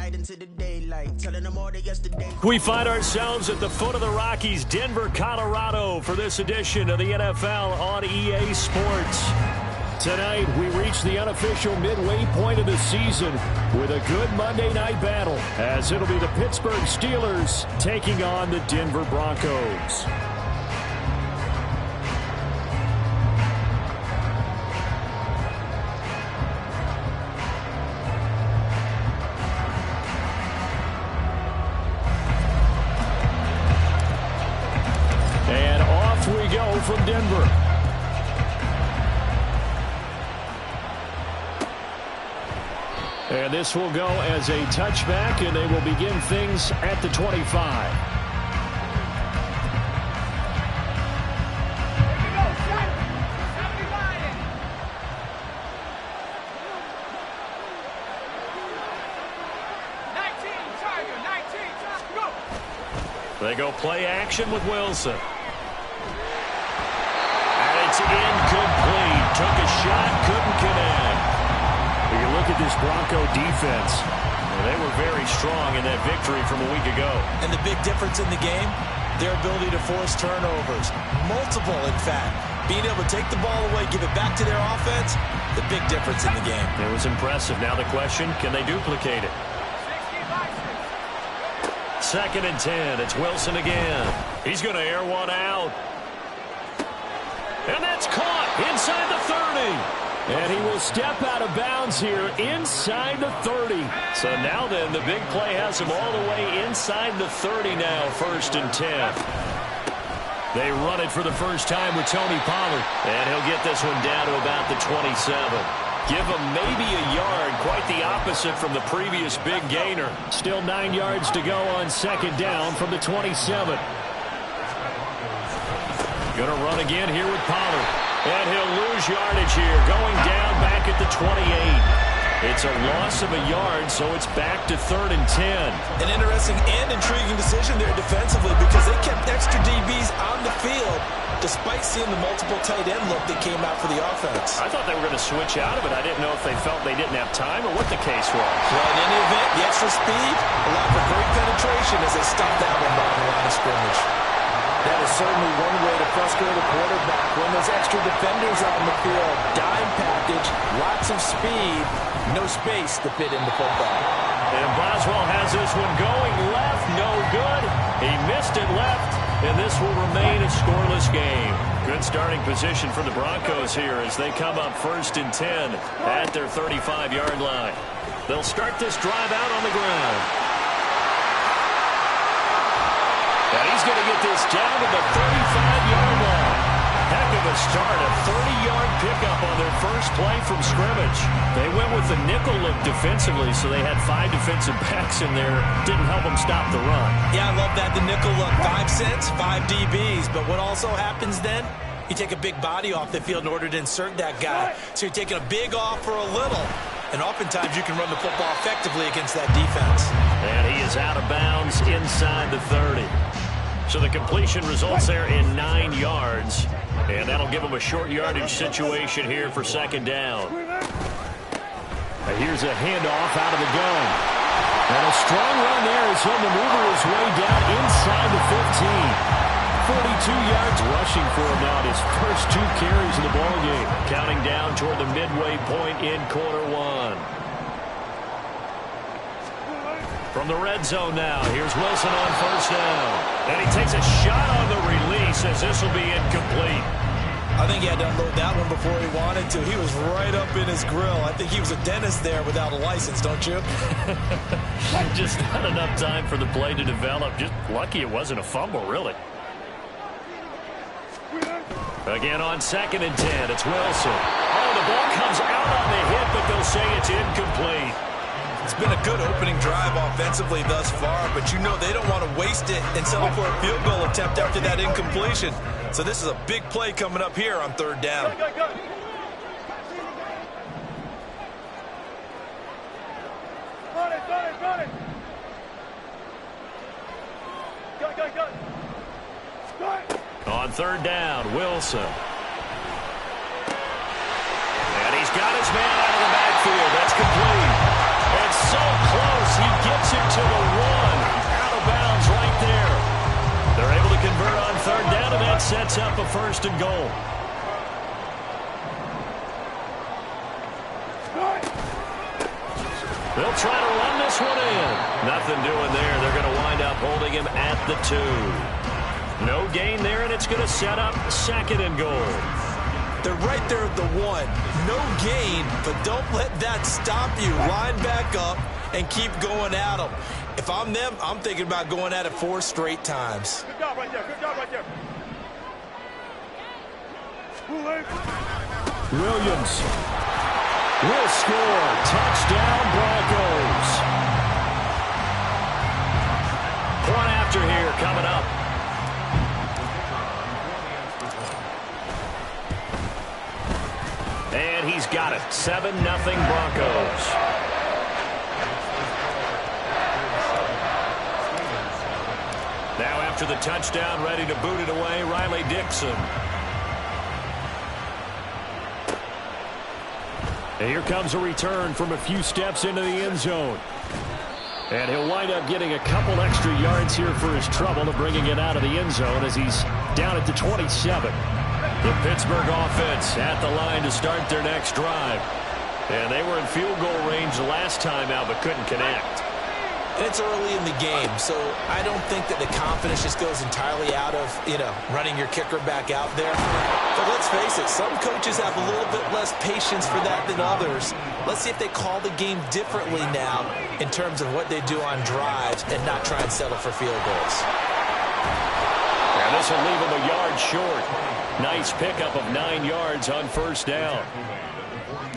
night into the daylight, telling them all that yesterday. We find ourselves at the foot of the Rockies, Denver, Colorado, for this edition of the NFL on EA Sports. Tonight, we reach the unofficial midway point of the season with a good Monday night battle, as it'll be the Pittsburgh Steelers taking on the Denver Broncos. And off we go from Denver. And this will go as a touchback, and they will begin things at the 25. They go play action with Wilson. And it's incomplete. Took a shot, couldn't connect. You look at this Bronco defense, they were very strong in that victory from a week ago. And the big difference in the game, their ability to force turnovers. Multiple, in fact. Being able to take the ball away, give it back to their offense, the big difference in the game. It was impressive. Now the question, can they duplicate it? 2nd and 10. It's Wilson again. He's going to air one out. And that's caught inside the 30. And he will step out of bounds here inside the 30. So now then, the big play has him all the way inside the 30 now, 1st and 10. They run it for the first time with Tony Pollard. And he'll get this one down to about the 27. Give him maybe a yard, quite the opposite from the previous big gainer. Still 9 yards to go on 2nd down from the 27. Gonna run again here with Pollard. And he'll lose yardage here, going down back at the 28. It's a loss of a yard, so it's back to 3rd and 10. An interesting and intriguing decision there defensively, because they kept extra DBs on the field despite seeing the multiple tight end look that came out for the offense. I thought they were going to switch out of it. I didn't know if they felt they didn't have time or what the case was. Well, in any event, the extra speed allowed for great penetration as they stopped that one by the line of scrimmage. That is certainly one way to frustrate a quarterback, when there's extra defenders on the field. Dime package, lots of speed, no space to fit into football. And Boswell has this one going left, no good. He missed it left, and this will remain a scoreless game. Good starting position for the Broncos here as they come up 1st and 10 at their 35-yard line. They'll start this drive out on the ground. And he's going to get this down to the 35-yard line. Heck of a start, a 30-yard pickup on their first play from scrimmage. They went with the nickel look defensively, so they had 5 defensive backs in there. Didn't help them stop the run. Yeah, I love that, the nickel look. 5 cents, 5 DBs. But what also happens then, you take a big body off the field in order to insert that guy. So you're taking a big off for a little. And oftentimes you can run the football effectively against that defense. And he is out of bounds inside the 30. So the completion results there in 9 yards. And that'll give him a short yardage situation here for 2nd down. Here's a handoff out of the gun. And a strong run there as he'll maneuver his way down inside the 15. 42 yards rushing for him now in his first 2 carries in the ballgame. Counting down toward the midway point in quarter 1. From the red zone now, here's Wilson on 1st down. And he takes a shot on the release as this will be incomplete. I think he had to unload that one before he wanted to. He was right up in his grill. I think he was a dentist there without a license, don't you? Just not enough time for the play to develop. Just lucky it wasn't a fumble, really. Again on 2nd and 10, it's Wilson. Oh, the ball comes out on the hit, but they'll say it's incomplete. It's been a good opening drive offensively thus far, but you know they don't want to waste it and settle for a field goal attempt after that incompletion. So this is a big play coming up here on 3rd down. On 3rd down, Wilson. And he's got his man out of the backfield. That's complete. And so close, he gets takes it to the 1. Out of bounds right there. They're able to convert on third down, and that sets up a 1st and goal. They'll try to run this one in. Nothing doing there. They're going to wind up holding him at the 2. No gain there, and it's going to set up 2nd and goal. They're right there at the 1. No gain, but don't let that stop you. Line back up and keep going at them. If I'm them, I'm thinking about going at it 4 straight times. Good job right there. Good job right there. Williams will score. Touchdown, Broncos. Point after here coming up. And he's got it. 7-0 Broncos. Now after the touchdown, ready to boot it away, Riley Dixon. And here comes a return from a few steps into the end zone. And he'll wind up getting a couple extra yards here for his trouble to bringing it out of the end zone as he's down at the 27. The Pittsburgh offense at the line to start their next drive. And they were in field goal range the last time out but couldn't connect. And it's early in the game, so I don't think that the confidence just goes entirely out of, running your kicker back out there. But let's face it, some coaches have a little bit less patience for that than others. Let's see if they call the game differently now in terms of what they do on drives and not try and settle for field goals. And this will leave them a yard short. Nice pickup of 9 yards on 1st down.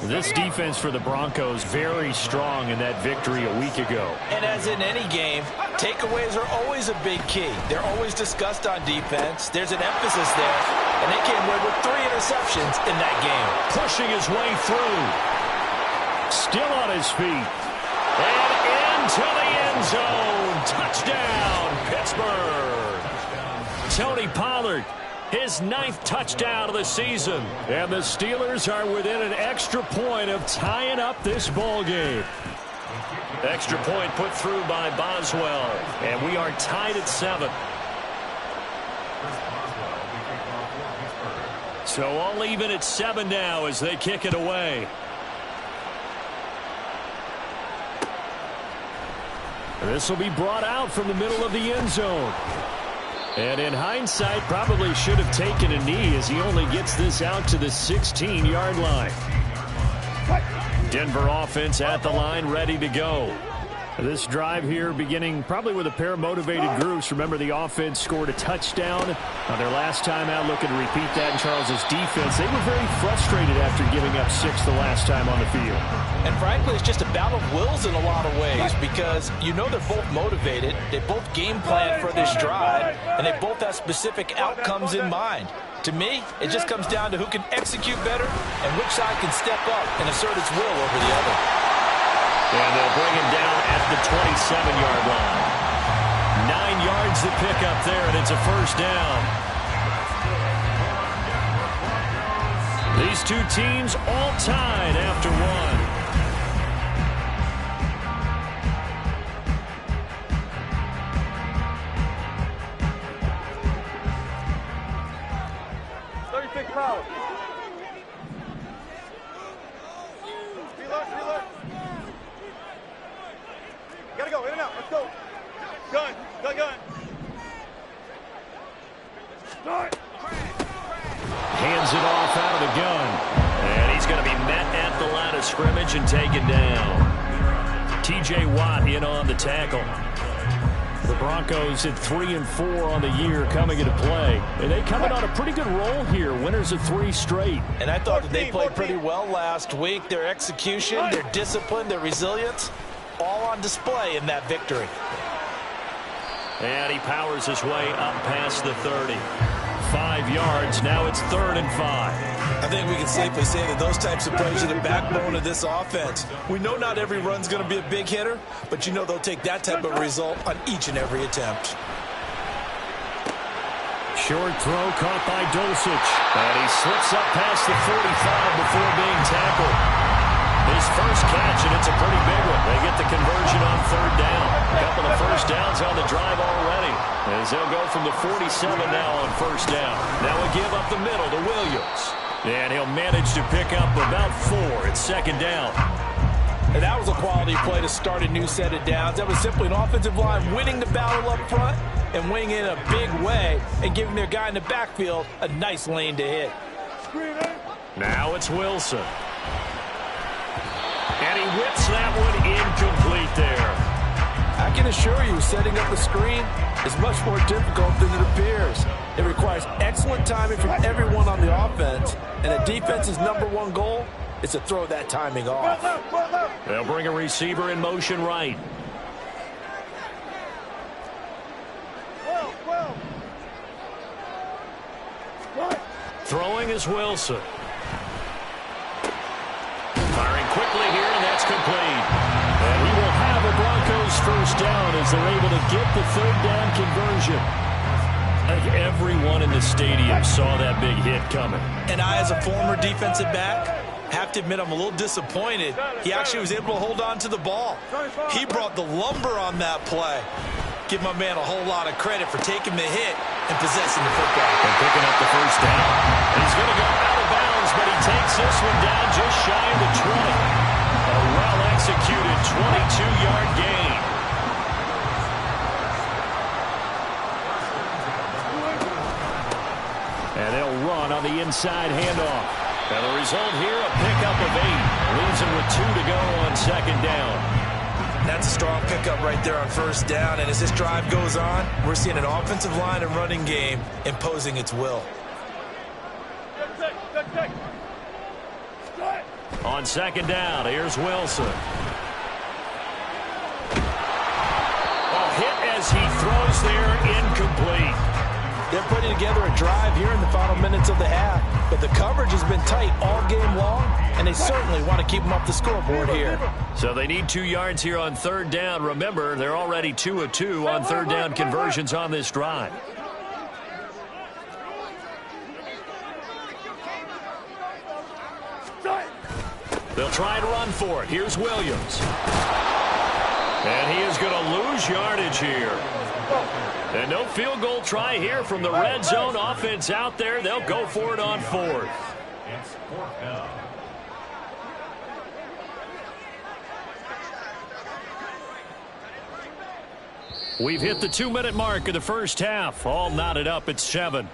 This defense for the Broncos very strong in that victory a week ago. And as in any game, takeaways are always a big key. They're always discussed on defense. There's an emphasis there, and they came away with 3 interceptions in that game. Pushing his way through. Still on his feet. And into the end zone. Touchdown, Pittsburgh. Tony Pollard. His 9th touchdown of the season. And the Steelers are within an extra point of tying up this ball game. Extra point put through by Boswell. And we are tied at 7. So all even at 7 now as they kick it away. And this will be brought out from the middle of the end zone. And in hindsight, probably should have taken a knee as he only gets this out to the 16-yard line. Denver offense at the line, ready to go. This drive here beginning probably with a pair of motivated groups. Remember, the offense scored a touchdown on their last time out. Looking to repeat that in Charles's defense. They were very frustrated after giving up 6 the last time on the field. And frankly, it's just a battle of wills in a lot of ways because they're both motivated. They both game plan for this drive, and they both have specific outcomes in mind. To me, it just comes down to who can execute better and which side can step up and assert its will over the other. And they'll bring him down at the 27-yard line. 9 yards to pick up there, and it's a 1st down. These two teams all tied after 1. Gotta go, in and out, let's go. Gun. Hands it off out of the gun. And he's going to be met at the line of scrimmage and taken down. T.J. Watt in on the tackle. The Broncos at 3-4 on the year coming into play. And they coming on a pretty good roll here. Winners of 3 straight. And I thought that they played pretty well last week. Their execution, their discipline, their resilience, all on display in that victory. And he powers his way up past the 30. 5 yards. Now it's 3rd and 5. I think we can safely say that those types of plays are the backbone of this offense. We know not every run's going to be a big hitter, but they'll take that type of result on each and every attempt. Short throw caught by Dulcich. And he slips up past the 45 before being tackled. His his first catch, and it's a pretty big one. They get the conversion on third down. A couple of first downs on the drive already, as they'll go from the 47 now on first down. Now we give up the middle to Williams. And he'll manage to pick up about 4 at second down. And that was a quality play to start a new set of downs. That was simply an offensive line winning the battle up front and winning it in a big way and giving their guy in the backfield a nice lane to hit. Now it's Wilson. And he whips that one incomplete there. I can assure you, setting up a screen is much more difficult than it appears. It requires excellent timing from everyone on the offense, and the defense's #1 goal is to throw that timing off. They'll bring a receiver in motion right. Throwing is Wilson. Firing quickly here, and that's complete. And he will have a Broncos first down as they're able to get the third down conversion. I think everyone in the stadium saw that big hit coming. And I, as a former defensive back, have to admit I'm a little disappointed. He actually was able to hold on to the ball. He brought the lumber on that play. Give my man a whole lot of credit for taking the hit and possessing the football. And picking up the first down. He's going to go out of bounds, but he takes this one down just shy of the 20. A well-executed 22-yard gain. And they'll run on the inside handoff. And the result here, a pickup of 8. Leaves him with 2 to go on second down. That's a strong pickup right there on first down. And as this drive goes on, we're seeing an offensive line and running game imposing its will. On second down, here's Wilson. A hit as he throws there, incomplete. They're putting together a drive here in the final minutes of the half, but the coverage has been tight all game long, and they certainly want to keep them off the scoreboard here. So they need 2 yards here on third down. Remember, they're already 2 of 2 on third down conversions on this drive. They'll try to run for it. Here's Williams. And he is going to lose yardage here. And no field goal try here from the red zone offense out there. They'll go for it on 4th. We've hit the 2-minute mark of the first half. All knotted up at 7.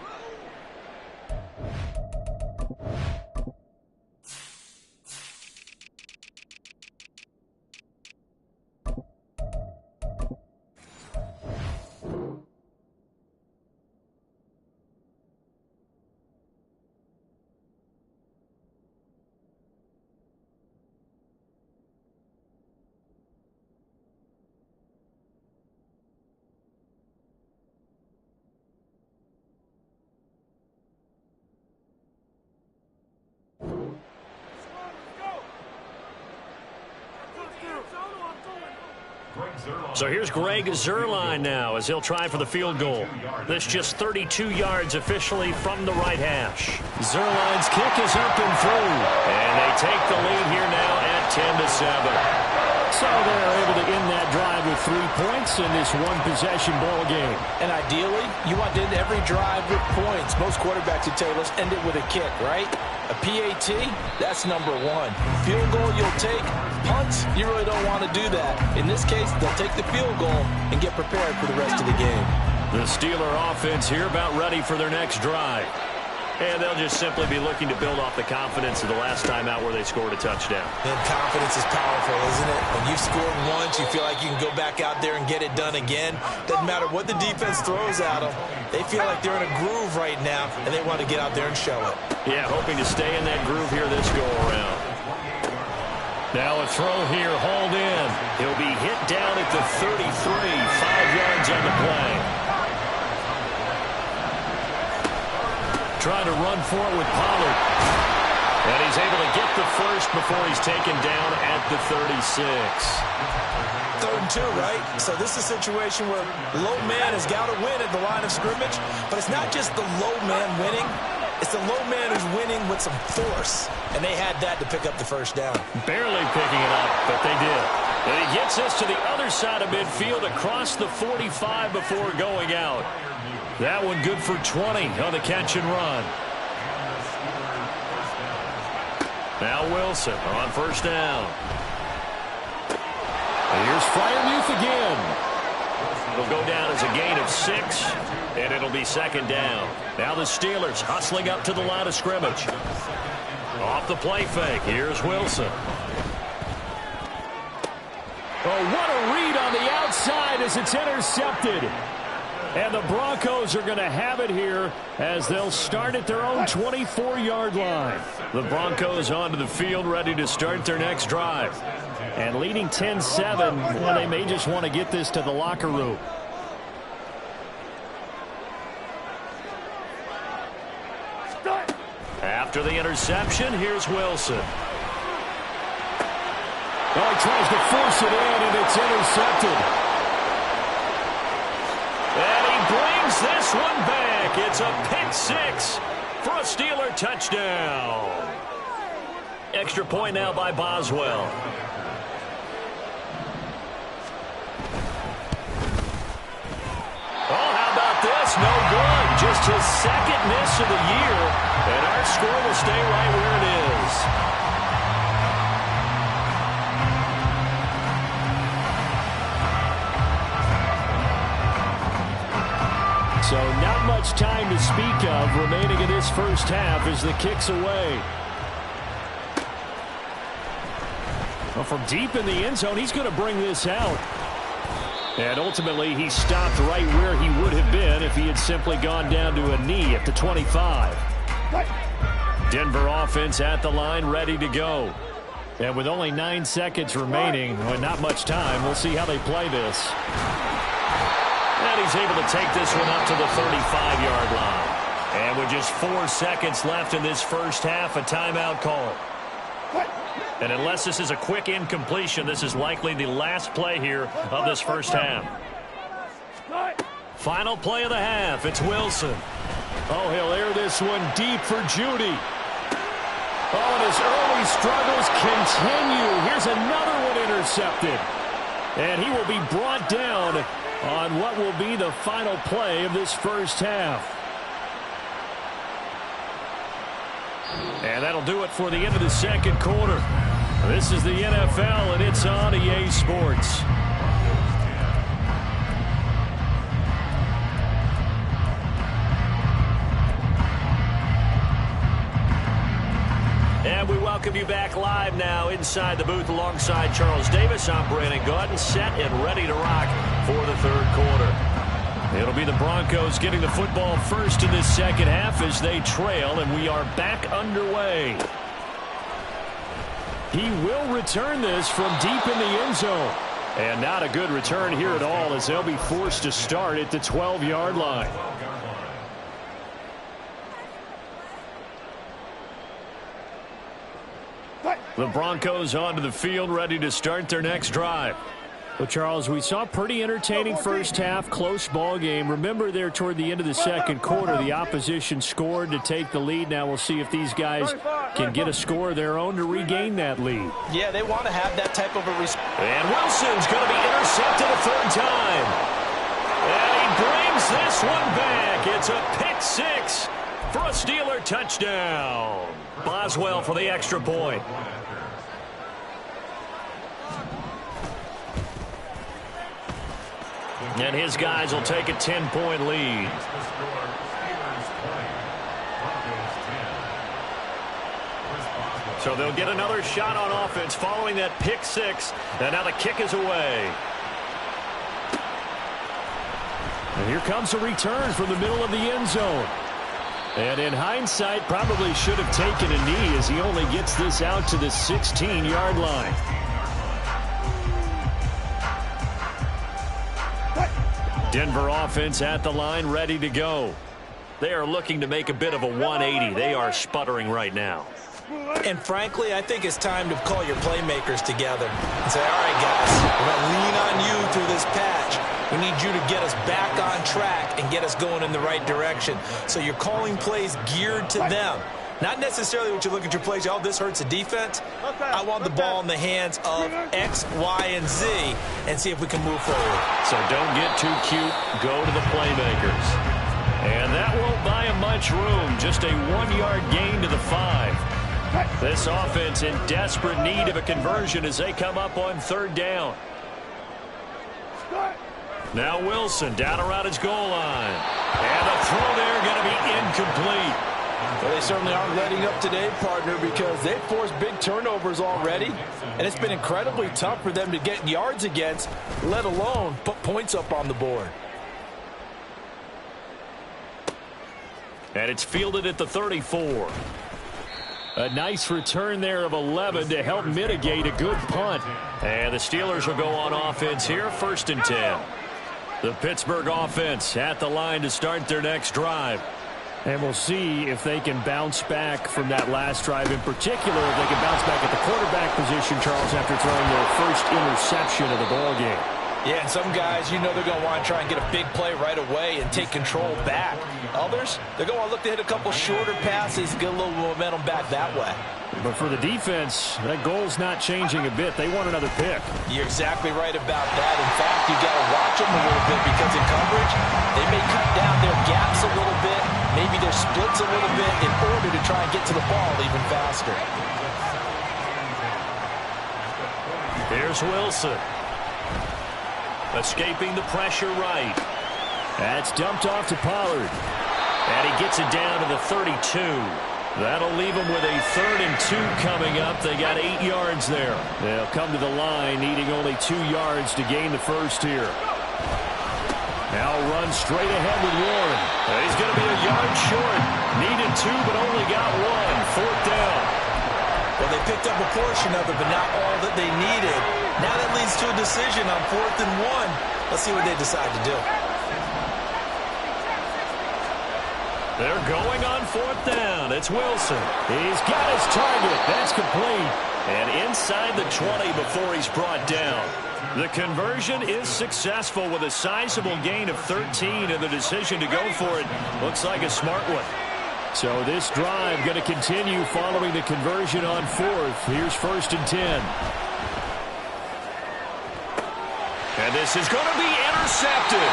So here's Greg Zuerlein now as he'll try for the field goal. This just 32 yards officially from the right hash. Zuerlein's kick is up and through. And they take the lead here now at 10-7. So they're able to end that drive with 3 points in this one-possession ball game. And ideally, you want to end every drive with points. Most quarterbacks would tell you, let's end it with a kick, right? A PAT, that's #1. Field goal, you'll take. Punts, you really don't want to do that. In this case, they'll take the field goal and get prepared for the rest of the game. The Steeler offense here about ready for their next drive. And they'll just simply be looking to build off the confidence of the last time out where they scored a touchdown. And confidence is powerful, isn't it? When you've scored once, you feel like you can go back out there and get it done again. Doesn't matter what the defense throws at them. They feel like they're in a groove right now, and they want to get out there and show it. Yeah, hoping to stay in that groove here this go-around. Now a throw here, hauled in. He'll be hit down at the 33, 5 yards on the play. Trying to run for it with Pollard. And he's able to get the first before he's taken down at the 36. 3rd and 2, right? So this is a situation where low man has got to win at the line of scrimmage, but it's not just the low man winning. It's the low man who's winning with some force, and they had that to pick up the first down. Barely picking it up, but they did. And he gets us to the other side of midfield across the 45 before going out. That one good for 20 on the catch and run. Now Wilson on first down. And here's Freiermuth again. It'll go down as a gain of 6, and it'll be second down. Now the Steelers hustling up to the line of scrimmage. Off the play fake, here's Wilson. Oh, what a read on the outside as it's intercepted. And the Broncos are going to have it here as they'll start at their own 24-yard line. The Broncos onto the field ready to start their next drive. And leading 10-7, well, they may just want to get this to the locker room. After the interception, here's Wilson. Oh, he tries to force it in, and it's intercepted. And he brings this one back. It's a pick 6 for a Steeler touchdown. Extra point now by Boswell. Oh, how about this? No good. Just his second miss of the year. And our score will stay right where it is. So not much time to speak of remaining in this first half as the kick's away. Well, from deep in the end zone, he's going to bring this out. And ultimately, he stopped right where he would have been if he had simply gone down to a knee at the 25. Denver offense at the line, ready to go. And with only 9 seconds remaining, well, not much time, we'll see how they play this. And he's able to take this one up to the 35-yard line. And with just 4 seconds left in this first half, a timeout call. And unless this is a quick incompletion, this is likely the last play here of this first half. Final play of the half. It's Wilson. Oh, he'll air this one deep for Judy. Oh, and his early struggles continue. Here's another one intercepted. And he will be brought down on what will be the final play of this first half. And that'll do it for the end of the second quarter. This is the NFL, and it's on EA Sports. And we welcome you back live now inside the booth alongside Charles Davis. I'm Brandon Gaudin, set and ready to rock for the third quarter. It'll be the Broncos getting the football first in this second half as they trail, and we are back underway. He will return this from deep in the end zone. And not a good return here at all as they'll be forced to start at the 12-yard line. The Broncos onto the field ready to start their next drive. Well, Charles, we saw a pretty entertaining first half, close ball game. Remember there toward the end of the second quarter, the opposition scored to take the lead. Now we'll see if these guys can get a score of their own to regain that lead. Yeah, they want to have that type of a And Wilson's going to be intercepted a third time. And he brings this one back. It's a pick 6 for a Steeler touchdown. Boswell for the extra point. And his guys will take a 10-point lead. So they'll get another shot on offense following that pick 6. And now the kick is away. And here comes a return from the middle of the end zone. And in hindsight, probably should have taken a knee as he only gets this out to the 16-yard line. Denver offense at the line, ready to go. They are looking to make a bit of a 180. They are sputtering right now. And frankly, I think it's time to call your playmakers together and say, all right, guys, we're going to lean on you through this patch. We need you to get us back on track and get us going in the right direction. So you're calling plays geared to them. Not necessarily what you look at your plays, oh, this hurts the defense. I want the ball in the hands of X, Y, and Z and see if we can move forward. So don't get too cute. Go to the playmakers. And that won't buy him much room. Just a 1-yard gain to the 5. This offense in desperate need of a conversion as they come up on 3rd down. Now Wilson down around his goal line. And the throw there going to be incomplete. Well, they certainly aren't letting up today, partner, because they've forced big turnovers already, and it's been incredibly tough for them to get yards against, let alone put points up on the board. And it's fielded at the 34. A nice return there of 11 to help mitigate a good punt. And the Steelers will go on offense here, 1st and 10. The Pittsburgh offense at the line to start their next drive. And we'll see if they can bounce back from that last drive. In particular, if they can bounce back at the quarterback position, Charles, after throwing their first interception of the ballgame. Yeah, and some guys, you know they're going to want to try and get a big play right away and take control back. Others, they're going to look to hit a couple shorter passes, get a little momentum back that way. But for the defense, that goal's not changing a bit. They want another pick. You're exactly right about that. In fact, you got to watch them a little bit because in coverage, they may cut down their gaps a little bit, maybe their splits a little bit in order to try and get to the ball even faster. Here's Wilson. Escaping the pressure right. That's dumped off to Pollard. And he gets it down to the 32. That'll leave them with a 3rd and 2 coming up. They got 8 yards there. They'll come to the line needing only 2 yards to gain the first here. Now run straight ahead with Warren. He's going to be a yard short. Needed 2 but only got 1. 4th down. Well, they picked up a portion of it, but not all that they needed. Now that leads to a decision on 4th and 1. Let's see what they decide to do. They're going on 4th down. It's Wilson. He's got his target. That's complete. And inside the 20 before he's brought down. The conversion is successful with a sizable gain of 13, and the decision to go for it looks like a smart one. So this drive going to continue following the conversion on 4th. Here's 1st and 10. And this is going to be intercepted.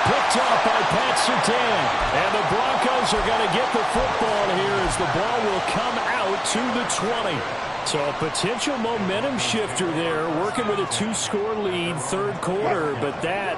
Picked off by Pat Surtain. And the Broncos are going to get the football here as the ball will come out to the 20. So a potential momentum shifter there, working with a 2-score lead, 3rd quarter, but that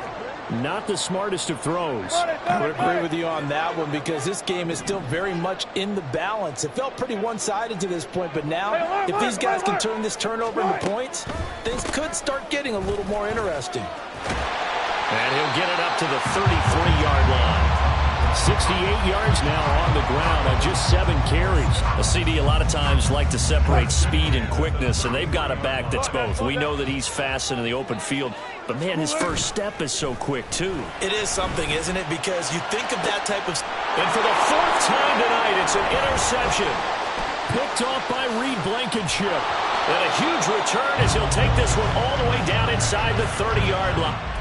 not the smartest of throws. I would agree with you on that one because this game is still very much in the balance. It felt pretty one-sided to this point, but now if these guys can turn this turnover into points, things could start getting a little more interesting. And he'll get it up to the 33-yard line. 68 yards now on the ground on just 7 carries. A CD a lot of times like to separate speed and quickness, and they've got a back that's both. We know that he's fast in the open field, but man, his first step is so quick too. It is something, isn't it? Because you think of that type of... And for the 4th time tonight, it's an interception. Picked off by Reed Blankenship. And a huge return as he'll take this one all the way down inside the 30-yard line.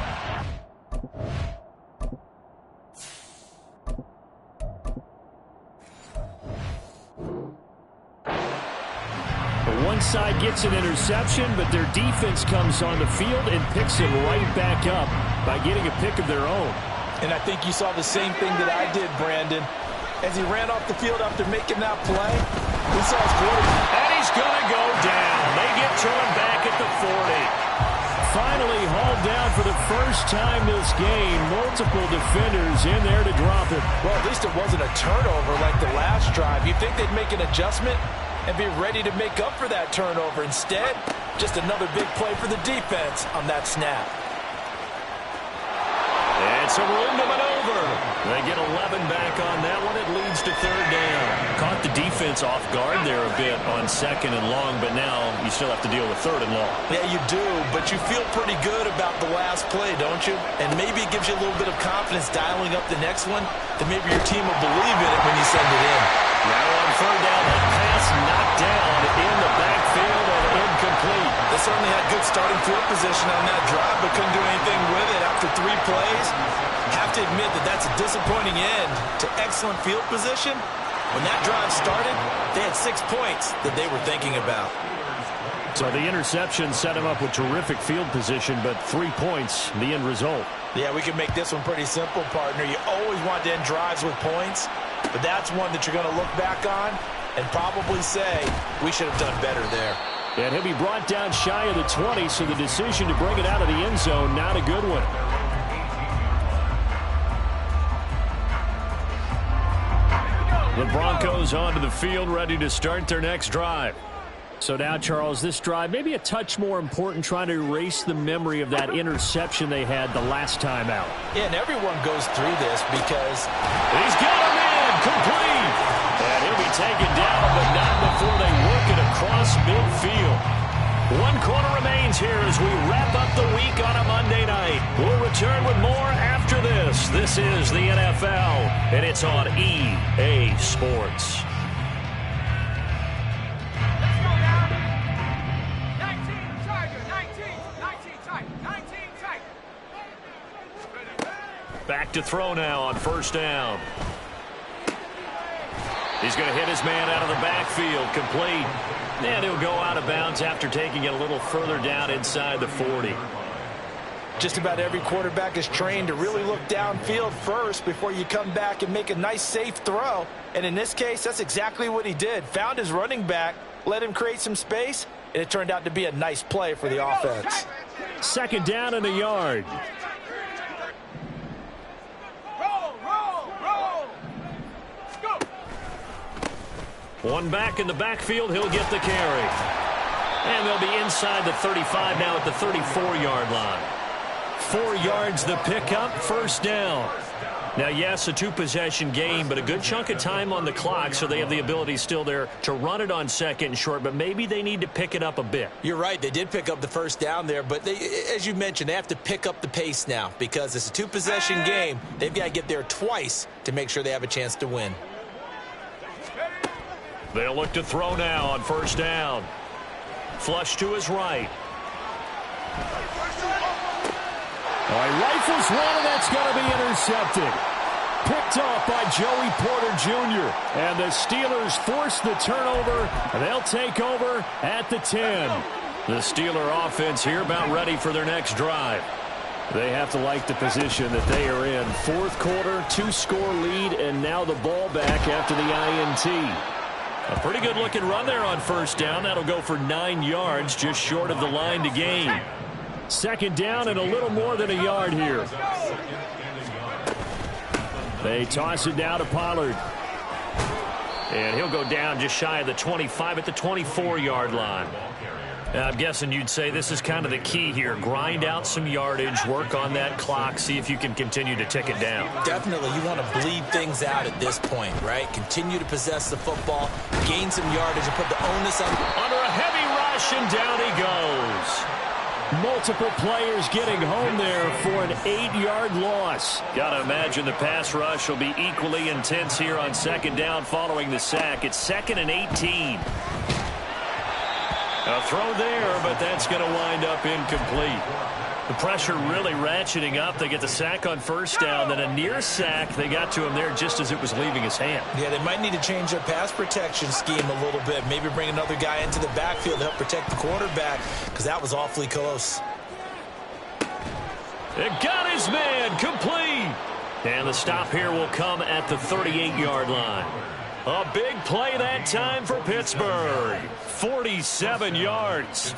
One side gets an interception, but their defense comes on the field and picks him right back up by getting a pick of their own. And I think you saw the same thing that I did, Brandon. As he ran off the field after making that play, we saw his quarterback. And he's going to go down. They get to him back at the 40. Finally hauled down for the first time this game. Multiple defenders in there to drop it. Well, at least it wasn't a turnover like the last drive. You'd think they'd make an adjustment and be ready to make up for that turnover. Instead, just another big play for the defense on that snap. And some room to maneuver. They get 11 back on that one. It leads to 3rd down. Caught the defense off guard there a bit on 2nd and long, but now you still have to deal with 3rd and long. Yeah, you do, but you feel pretty good about the last play, don't you? And maybe it gives you a little bit of confidence dialing up the next one, that maybe your team will believe in it when you send it in. Now on 3rd down, that pass knocked down in the backfield and incomplete. The certainly had good starting field position on that drive, but couldn't do anything with it after 3 plays. Have to admit that that's a disappointing end to excellent field position. When that drive started, they had 6 points that they were thinking about. So the interception set him up with terrific field position, but 3 points, the end result. Yeah, we can make this one pretty simple, partner. You always want to end drives with points, but that's one that you're going to look back on and probably say, we should have done better there. And he'll be brought down shy of the 20, so the decision to bring it out of the end zone, not a good one. The Broncos onto the field, ready to start their next drive. So now, Charles, this drive maybe a touch more important, trying to erase the memory of that interception they had the last time out. Yeah, and everyone goes through this because he's got him in, complete. And he'll be taken down, but not before they work it across midfield. 1 quarter remains here as we wrap up the week on a Monday night. We'll return with more after this. This is the NFL, and it's on EA Sports. Back to throw now on first down. He's going to hit his man out of the backfield, complete. And he'll go out of bounds after taking it a little further down inside the 40. Just about every quarterback is trained to really look downfield first before you come back and make a nice, safe throw. And in this case, that's exactly what he did. Found his running back, let him create some space, and it turned out to be a nice play for the offense. 2nd down and a yard. One back in the backfield, he'll get the carry. And they'll be inside the 35 now at the 34-yard line. 4 yards the pickup, first down. Now, yes, a 2-possession game, but a good chunk of time on the clock, so they have the ability still there to run it on 2nd and short, but maybe they need to pick it up a bit. You're right. They did pick up the first down there, but they, as you mentioned, they have to pick up the pace now because it's a 2-possession game. They've got to get there twice to make sure they have a chance to win. They'll look to throw now on first down. Flush to his right. All right, rifles one, and that's going to be intercepted. Picked off by Joey Porter Jr. And the Steelers force the turnover, and they'll take over at the 10. The Steeler offense here about ready for their next drive. They have to like the position that they are in. 4th quarter, 2-score lead, and now the ball back after the INT. A pretty good-looking run there on first down. That'll go for 9 yards, just short of the line to gain. 2nd down and a little more than a yard here. They toss it down to Pollard. And he'll go down just shy of the 25 at the 24-yard line. I'm guessing you'd say this is kind of the key here. Grind out some yardage, work on that clock, see if you can continue to tick it down. Definitely, you want to bleed things out at this point, right? Continue to possess the football, gain some yardage, and put the onus on. Under a heavy rush, and down he goes. Multiple players getting home there for an 8-yard loss. Got to imagine the pass rush will be equally intense here on 2nd down following the sack. It's 2nd and 18. A throw there, but that's going to wind up incomplete. The pressure really ratcheting up. They get the sack on first down, then a near sack. They got to him there just as it was leaving his hand. Yeah, they might need to change their pass protection scheme a little bit. Maybe bring another guy into the backfield to help protect the quarterback, because that was awfully close. It got his man complete. And the stop here will come at the 38-yard line. A big play that time for Pittsburgh. 47 yards.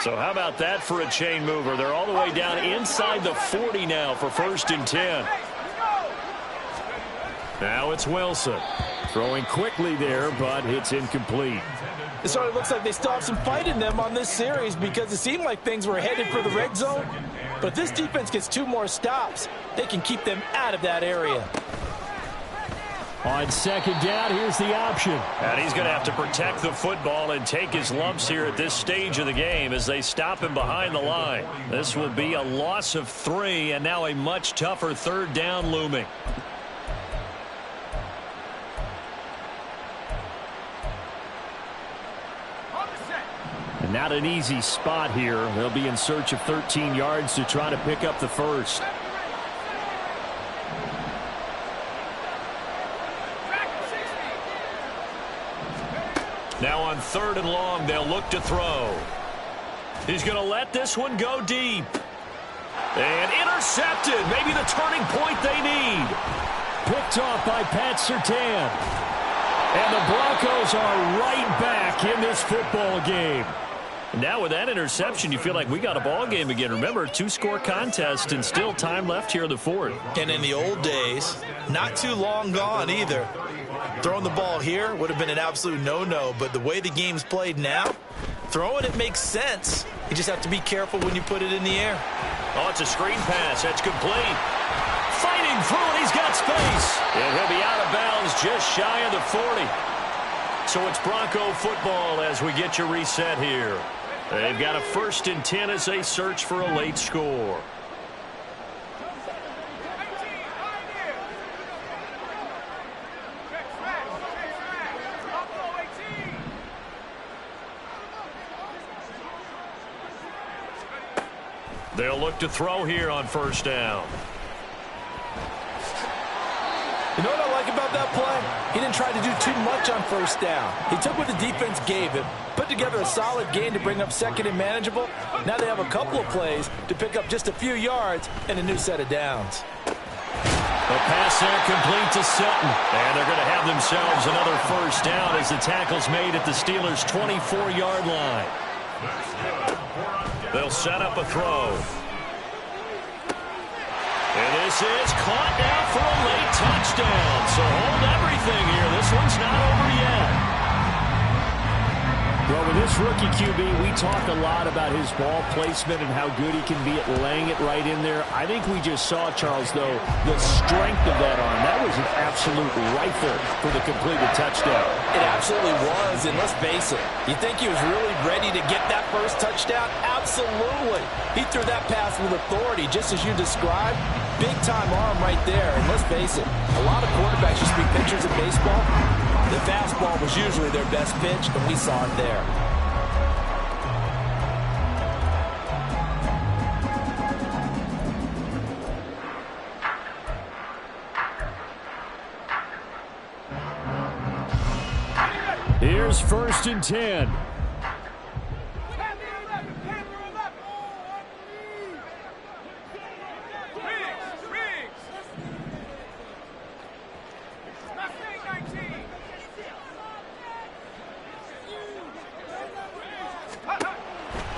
So how about that for a chain mover? They're all the way down inside the 40 now for 1st and 10. Now it's Wilson. Throwing quickly there, but it's incomplete. It sort of looks like they still have some fight in them on this series because it seemed like things were headed for the red zone. But if this defense gets 2 more stops, they can keep them out of that area. On second down, here's the option. And he's going to have to protect the football and take his lumps here at this stage of the game as they stop him behind the line. This will be a loss of 3, and now a much tougher third down looming. And not an easy spot here. They'll be in search of 13 yards to try to pick up the first. Now on 3rd and long, they'll look to throw. He's going to let this one go deep. And intercepted. Maybe the turning point they need. Picked off by Pat Surtain. And the Broncos are right back in this football game. Now with that interception, you feel like we got a ball game again. Remember, 2-score contest and still time left here in the 4th. And in the old days, not too long gone either. Throwing the ball here would have been an absolute no-no, but the way the game's played now, throwing it makes sense. You just have to be careful when you put it in the air. Oh, it's a screen pass. That's complete. Fighting through it. He's got space. And he'll be out of bounds just shy of the 40. So it's Bronco football as we get you reset here. They've got a 1st and 10 as they search for a late score. They'll look to throw here on 1st down. You know what I like about that play? He didn't try to do too much on 1st down. He took what the defense gave him, put together a solid game to bring up 2nd and manageable. Now they have a couple of plays to pick up just a few yards and a new set of downs. The pass there complete to Sutton. And they're going to have themselves another 1st down as the tackle's made at the Steelers' 24-yard line. They'll set up a throw. And this is caught now for a late touchdown. So hold everything here. This one's not over yet. Well, with this rookie QB, we talk a lot about his ball placement and how good he can be at laying it right in there. I think we just saw, Charles, though, the strength of that arm. That was an absolute rifle for the completed touchdown. It absolutely was, and let's face it, you think he was really ready to get that first touchdown? Absolutely. He threw that pass with authority, just as you described. Big-time arm right there, and let's face it, a lot of quarterbacks used to be pitchers in baseball. The fastball was usually their best pitch, and we saw it there. Here's 1st and 10.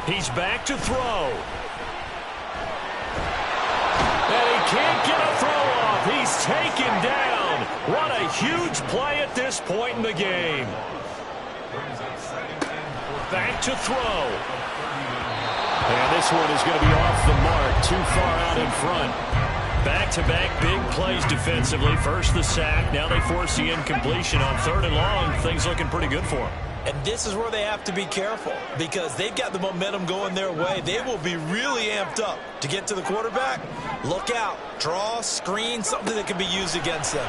He's back to throw. And he can't get a throw off. He's taken down. What a huge play at this point in the game. Back to throw. And this one is going to be off the mark, too far out in front. Back-to-back big plays defensively. First the sack. Now they force the incompletion on 3rd and long. Things looking pretty good for them. And this is where they have to be careful because they've got the momentum going their way. They will be really amped up to get to the quarterback. Look out. Draw, screen, something that can be used against them.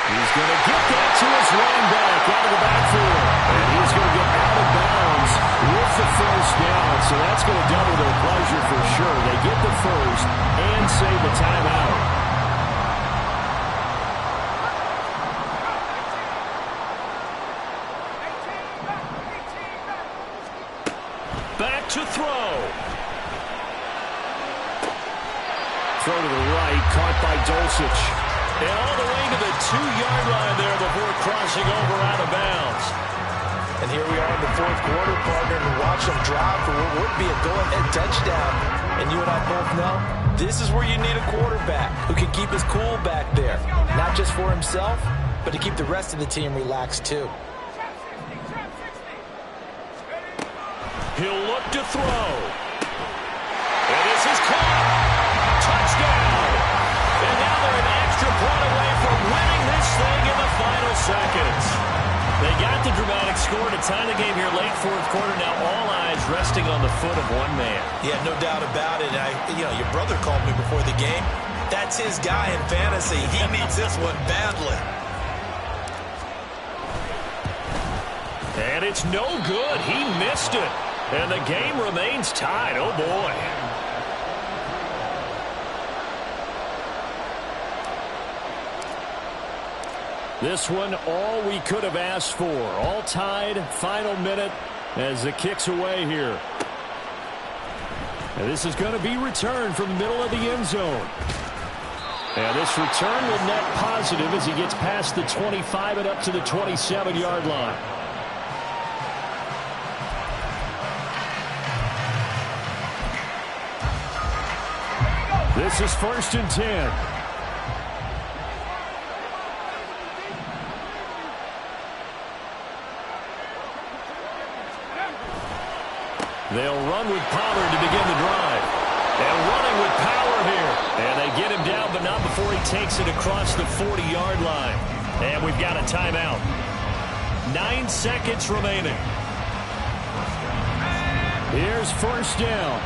He's going to get that to his running back out of the backfield. And he's going to get out of bounds with the 1st down. So that's going to double their pleasure for sure. They get the first and save the timeout. Back to throw. Throw to the right, caught by Dulcich. And all the way to the 2-yard line there before crossing over out of bounds. And here we are in the 4th quarter, partner, and watch them drive for what would be a go-ahead touchdown. And you and I both know this is where you need a quarterback who can keep his cool back there. Not just for himself, but to keep the rest of the team relaxed too. He'll look to throw. And this is caught. Touchdown. seconds. They got the dramatic score to tie the game here late fourth quarter. Now all eyes resting on the foot of one man. Yeah, no doubt about it. Your brother called me before the game. That's his guy in fantasy. He needs this one badly. And it's no good. He missed it. And the game remains tied. Oh, boy. This one, all we could have asked for. All tied, final minute as the kick's away here. And this is going to be returned from the middle of the end zone. And this return will net positive as he gets past the 25 and up to the 27-yard line. This is 1st and 10. They'll run with Pollard to begin the drive. And running with power here. And they get him down, but not before he takes it across the 40-yard line. And we've got a timeout. 9 seconds remaining. Here's 1st down.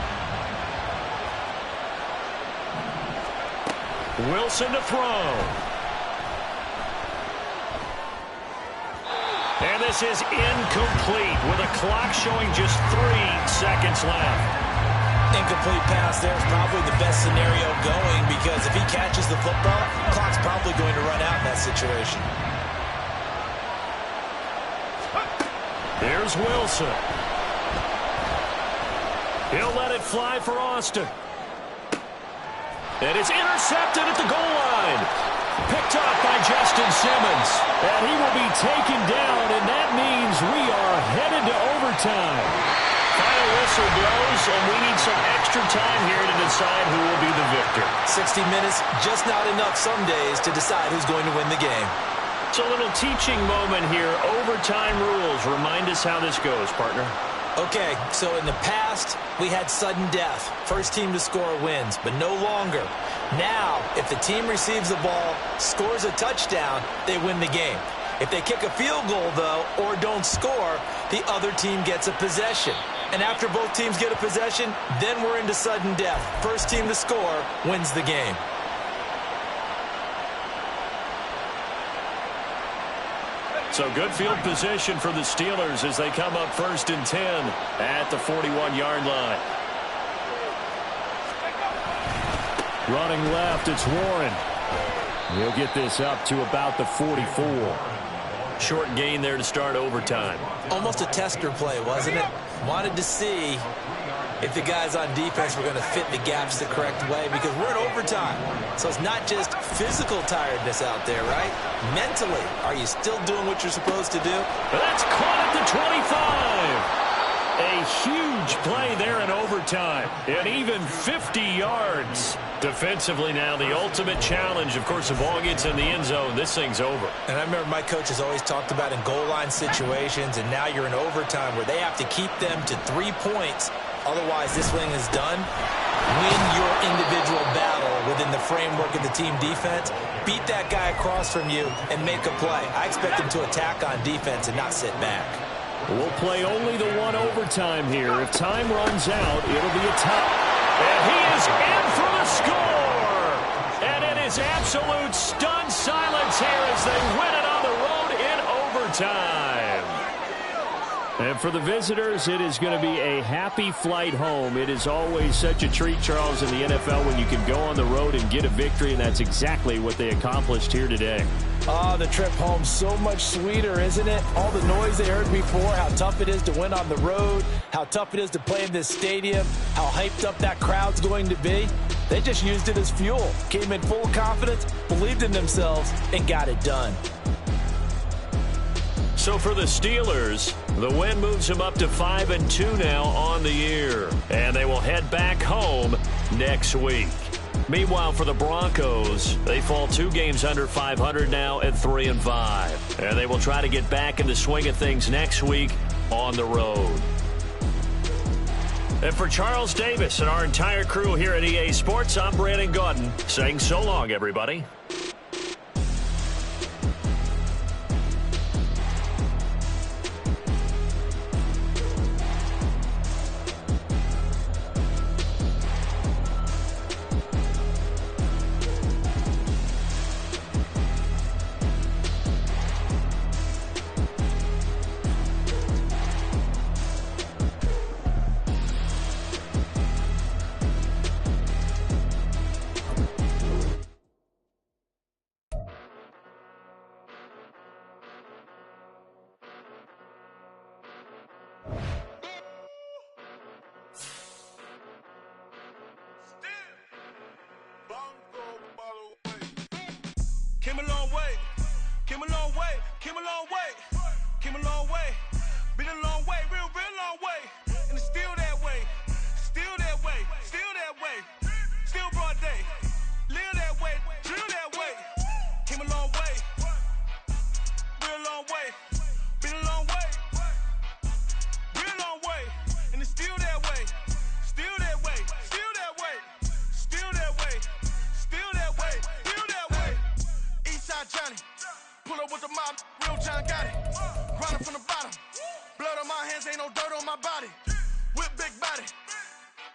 Wilson to throw. And this is incomplete with a clock showing just 3 seconds left. Incomplete pass there is probably the best scenario going because if he catches the football, the clock's probably going to run out in that situation. Here's Wilson. He'll let it fly for Austin. And it's intercepted at the goal line. Picked up by Justin Simmons. And he will be taken down, and that means we are headed to overtime. Final whistle blows, and we need some extra time here to decide who will be the victor. 60 minutes, just not enough some days to decide who's going to win the game. It's a little teaching moment here. Overtime rules. Remind us how this goes, partner. Okay, so in the past, we had sudden death. First team to score wins, but no longer. Now, if the team receives the ball, scores a touchdown, they win the game. If they kick a field goal, though, or don't score, the other team gets a possession. And after both teams get a possession, then we're into sudden death. First team to score wins the game. So good field position for the Steelers as they come up 1st and 10 at the 41-yard line. Running left, it's Warren. He'll get this up to about the 44. Short gain there to start overtime. Almost a tester play, wasn't it? Wanted to see if the guys on defense were going to fit the gaps the correct way because we're in overtime. So it's not just physical tiredness out there, right? Mentally, are you still doing what you're supposed to do? That's caught at the 25. A huge play there in overtime. And even 50 yards. Defensively now, the ultimate challenge. Of course, the ball gets in the end zone. This thing's over. And I remember my coach has always talked about in goal line situations, and now you're in overtime where they have to keep them to 3 points. Otherwise, this thing is done. Win your individual battle within the framework of the team defense. Beat that guy across from you and make a play. I expect them to attack on defense and not sit back. We'll play only the one overtime here. If time runs out, it'll be a tie. And he is in for the score. And it is absolute stunned silence here as they win it on the road in overtime. And for the visitors, it is going to be a happy flight home. It is always such a treat, Charles, in the NFL when you can go on the road and get a victory, and that's exactly what they accomplished here today. Oh, the trip home so much sweeter, isn't it? All the noise they heard before, how tough it is to win on the road, how tough it is to play in this stadium, how hyped up that crowd's going to be. They just used it as fuel, came in full confidence, believed in themselves, and got it done. So for the Steelers, the win moves them up to 5-2 now on the year. And they will head back home next week. Meanwhile, for the Broncos, they fall 2 games under 500 now at 3-5. And they will try to get back in the swing of things next week on the road. And for Charles Davis and our entire crew here at EA Sports, I'm Brandon Gaudin saying so long, everybody. Came a long way. Came a long way. Been a long way, real long way. And it's still that way. Still that way. Still that way. Still broad day. Live that way. Drill that way. Came a long way. Real long way. Been a long way. Real long way. And it's still that way. Still that way. Still that way. Still that way. Still that way. Still that way. Eastside Johnny. Pull up with the mob. Real John got it. Grinding from the bottom. Blood on my hands, ain't no dirt on my body. Whip big body.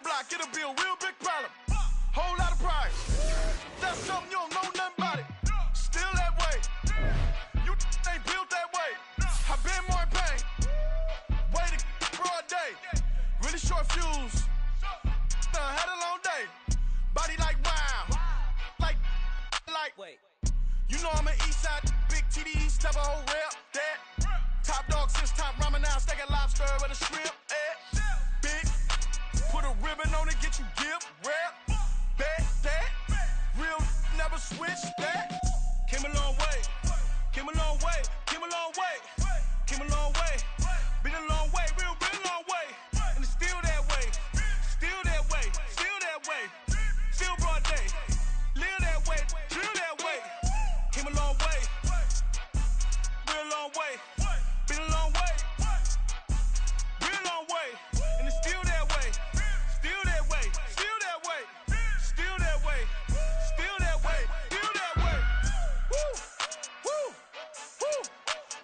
Block, it'll be a real big problem. Whole lot of pride. That's something you don't know nothing about it. Still that way. You ain't built that way. I been more in pain. Way to broad day. Really short fuse. Had a long day. Body like wow. Like. Wait. You know I'm an Eastside, big TDE, step a whole rep. That. Top dog, since top ramen now, steak and lobster with a shrimp. Big. Put a ribbon on it, get you give. Rep. Bet that. Real never switch that. Came a long way. Came a long way. Came a long way. Came a long way. Been a long way, real long way. And it's still that way. Still that way. Still that way. Still broad day. Live that way. Drill that way. Came a long way. Real long way. Been a long way. Real long way. And it's still that way. Still that way. Still that way. Still that way. Still that way. Still that way. Woo. Woo. Woo.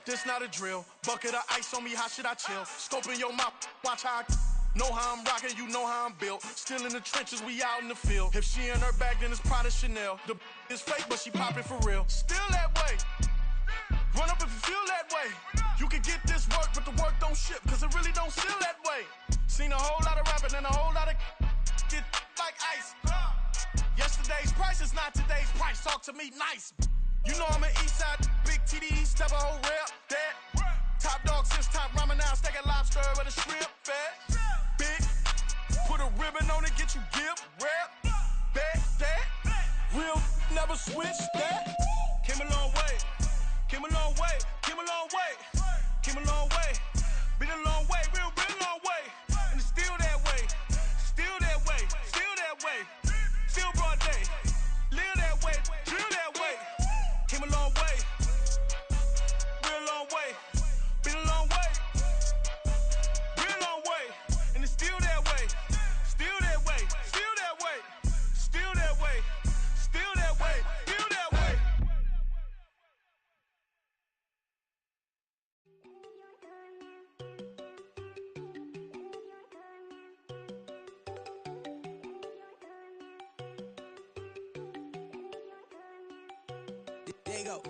This not a drill. Bucket of ice on me, how should I chill? Scope in your mouth, watch how I know how I'm rocking, you know how I'm built. Still in the trenches, we out in the field. If she in her bag, then it's Prada Chanel. The is fake, but she poppin' for real. Still that way. Run up if you feel that way. You can get this work, but the work don't ship, cause it really don't feel that way. Seen a whole lot of rapping and a whole lot of get like ice. Yesterday's price is not today's price. Talk to me nice. You know I'm an Eastside, big TDE, step a whole rep. That. Top dog, since top ramen now, steak and lobster with a shrimp. Fat. Big. Put a ribbon on it, get you give. Rep. Bet that. Real never switch that. Came a long way. Came a long way. Came a long way. Came a long way. Been a long way, real long way. And it's still that way. Still that way. Still that way. Still broad day. Live that way. Drill that way. Came a long way. Real long way. Been a long way. Real long way. And it's still that way. Still that way. Still that way. Still that way. Still that way. Still that way. There you go.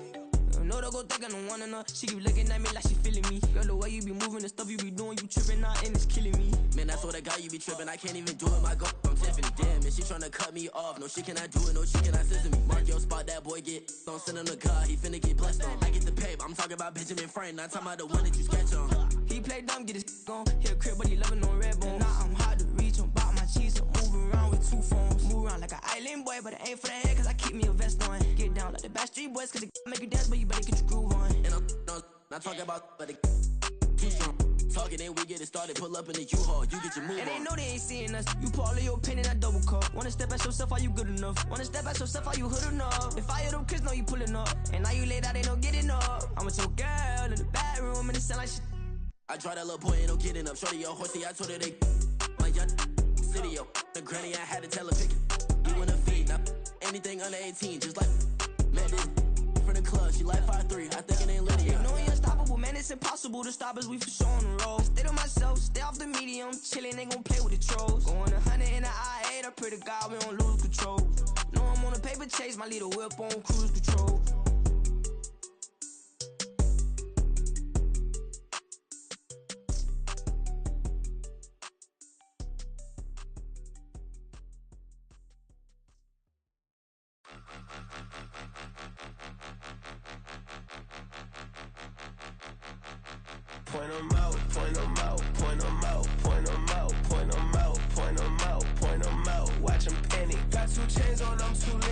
No, don't go think I don't want enough. She keep looking at me like she feeling me. Girl, the way you be moving, the stuff you be doing, you tripping out and it's killing me. Man, I swear to God, you be tripping. I can't even do it. My girl from Tiffany. Damn, and she tryna cut me off. No, she cannot do it. No, she cannot scissor me. Mark your spot, that boy get. Don't send him to God. He finna get blessed on. I get the pay, but I'm talking about Benjamin Franklin. Not talking about the one that you sketch on. He play dumb, get his on. Hit a crib, but he loving on red bone. Now I'm hard to reach. I'm bout my cheese. I'm moving around with two phones. Move around like an island boy, but it ain't for the head, cause I keep me a vest on. Get down like the Backstreet Boys, cause it make you dance, but you better get your groove on. And I'm not talking about, but it too strong. Talking, and we get it started. Pull up in the U-Haul. You get your move And they on. know they ain't seeing us. You pull all of your pen in that double cup. Wanna step at yourself, are you good enough? Wanna step at yourself, are you hood enough? If I hear them kids, know you pulling up. And now you laid out, they don't get enough. I'm with your girl in the bedroom, and it sound like shit. I draw that little boy, ain't no getting up. Shorty, your horsey, I told her they my young city, yo. The granny, I had to tell her pick it. You in the feed, now anything under 18, just like met this from the club. She like 5'3", I think it ain't Lydia. You know we unstoppable, man, it's impossible to stop us, we for sure on the road. Stay to myself, stay off the medium, chillin', ain't gon' play with the trolls. Going 100 in the I-8, I pray to God we don't lose control. Know I'm on a paper chase, my little whip on cruise control. Point 'em out, point 'em out, point 'em out, point 'em out, point 'em out, point 'em out, point 'em out. Watch 'em panic. Got 2 chains on, I'm too late.